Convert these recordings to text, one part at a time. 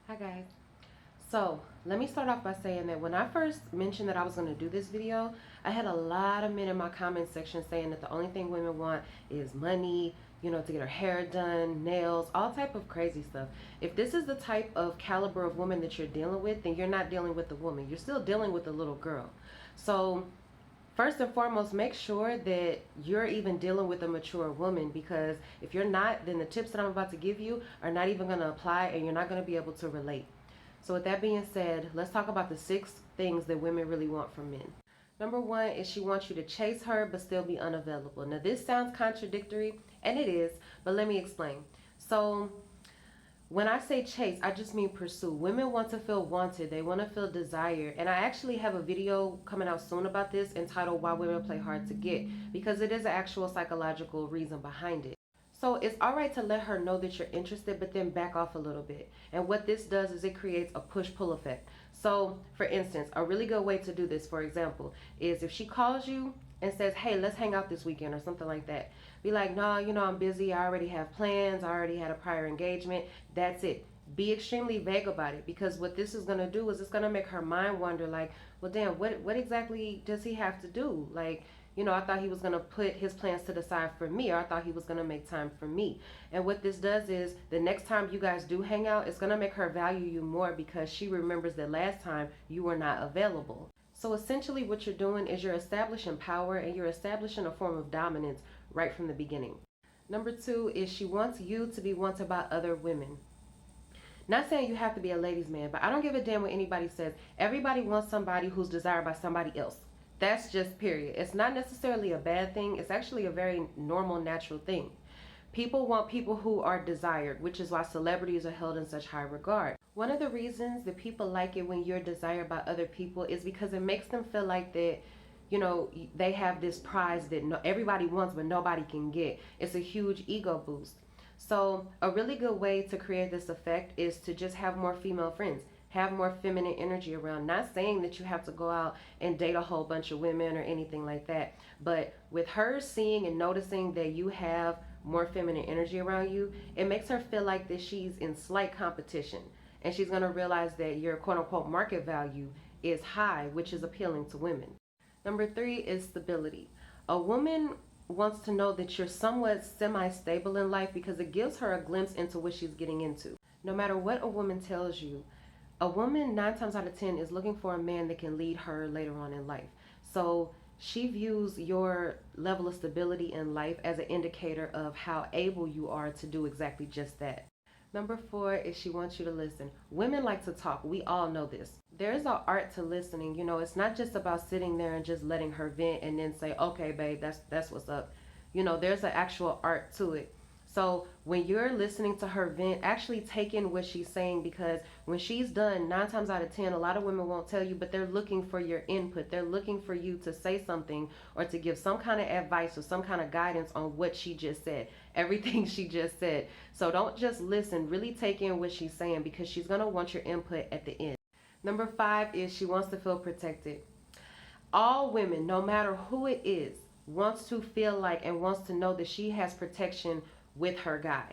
Hi guys. So let me start off by saying that when I first mentioned that I was going to do this video, I had a lot of men in my comment section saying that the only thing women want is money, to get her hair done, nails, all type of crazy stuff. If this is the type of caliber of woman that you're dealing with, then you're not dealing with the woman. You're still dealing with the little girl. So first and foremost, make sure that you're even dealing with a mature woman, because if you're not, then the tips that I'm about to give you are not even going to apply and you're not going to be able to relate. So with that being said, let's talk about the 6 things that women really want from men. Number 1 is she wants you to chase her but still be unavailable. Now this sounds contradictory, and it is, but let me explain. So when I say chase, I just mean pursue. Women want to feel wanted. They want to feel desired. And I actually have a video coming out soon about this entitled Why Women Play Hard to Get, because it is an actual psychological reason behind it. So it's all right to let her know that you're interested, but then back off a little bit. And what this does is it creates a push-pull effect. So for instance, a really good way to do this, for example, is if she calls you and says, hey, let's hang out this weekend or something like that. Be like, no, I'm busy. I already have plans. I already had a prior engagement. That's it. Be extremely vague about it, because what this is going to do is it's going to make her mind wonder, like, well, damn, what exactly does he have to do? Like, I thought he was going to put his plans to the side for me, or I thought he was going to make time for me. And what this does is the next time you guys do hang out, it's going to make her value you more, because she remembers that last time you were not available. So essentially what you're doing is you're establishing power and you're establishing a form of dominance right from the beginning. Number 2 is she wants you to be wanted by other women. Not saying you have to be a ladies' man, but I don't give a damn what anybody says. Everybody wants somebody who's desired by somebody else. That's just period. It's not necessarily a bad thing. It's actually a very normal, natural thing. People want people who are desired, which is why celebrities are held in such high regard. One of the reasons that people like it when you're desired by other people is because it makes them feel like that, they have this prize that everybody wants but nobody can get. It's a huge ego boost. So a really good way to create this effect is to just have more female friends. Have more feminine energy around. Not saying that you have to go out and date a whole bunch of women or anything like that. But with her seeing and noticing that you have more feminine energy around you, it makes her feel like that she's in slight competition. And she's going to realize that your quote unquote market value is high, which is appealing to women. Number 3 is stability. A woman wants to know that you're somewhat semi-stable in life, because it gives her a glimpse into what she's getting into. No matter what a woman tells you, a woman 9 times out of 10 is looking for a man that can lead her later on in life. So she views your level of stability in life as an indicator of how able you are to do exactly just that. Number 4 is she wants you to listen. Women like to talk. We all know this. There's an art to listening. It's not just about sitting there and just letting her vent and then say, okay, babe, that's what's up. There's an actual art to it. So when you're listening to her vent, actually take in what she's saying, because when she's done, 9 times out of 10, a lot of women won't tell you, but they're looking for your input. They're looking for you to say something or to give some kind of advice or some kind of guidance on what she just said, everything she just said. So don't just listen, really take in what she's saying, because she's going to want your input at the end. Number 5 is she wants to feel protected. All women, no matter who it is, wants to feel like and wants to know that she has protection with her guy.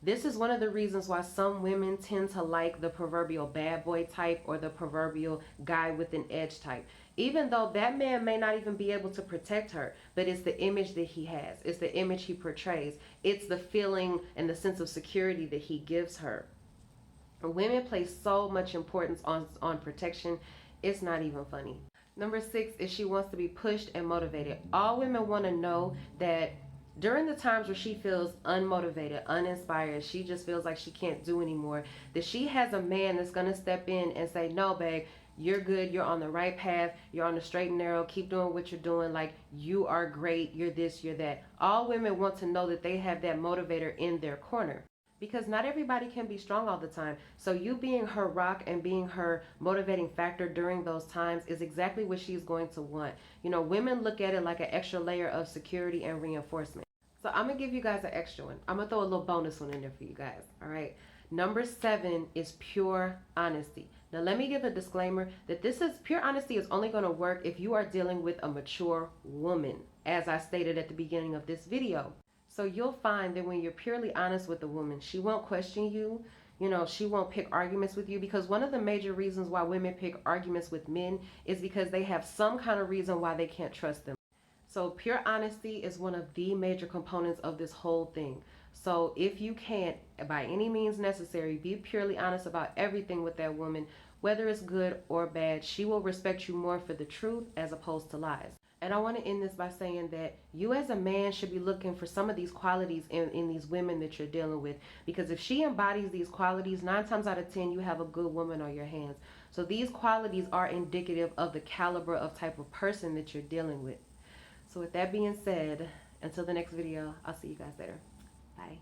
This is one of the reasons why some women tend to like the proverbial bad boy type or the proverbial guy with an edge type. Even though that man may not even be able to protect her, but it's the image that he has. It's the image he portrays. It's the feeling and the sense of security that he gives her. Women place so much importance on protection, it's not even funny. Number 6 is she wants to be pushed and motivated. All women want to know that during the times where she feels unmotivated, uninspired, she just feels like she can't do anymore, that she has a man that's going to step in and say, no, babe, you're good. You're on the right path. You're on the straight and narrow. Keep doing what you're doing. Like, you are great. You're this, you're that. All women want to know that they have that motivator in their corner, because not everybody can be strong all the time. So you being her rock and being her motivating factor during those times is exactly what she's going to want. Women look at it like an extra layer of security and reinforcement. So I'm going to give you guys an extra one. I'm going to throw a little bonus one in there for you guys. All right. Number 7 is pure honesty. Now let me give a disclaimer that pure honesty is only going to work if you are dealing with a mature woman, as I stated at the beginning of this video. So you'll find that when you're purely honest with a woman, she won't question you. You know, she won't pick arguments with you, because one of the major reasons why women pick arguments with men is because they have some kind of reason why they can't trust them. So pure honesty is one of the major components of this whole thing. So if you can't, by any means necessary, be purely honest about everything with that woman, whether it's good or bad, she will respect you more for the truth as opposed to lies. And I want to end this by saying that you as a man should be looking for some of these qualities in these women that you're dealing with. Because if she embodies these qualities, 9 times out of 10, you have a good woman on your hands. So these qualities are indicative of the caliber of type of person that you're dealing with. So with that being said, until the next video, I'll see you guys later. Bye.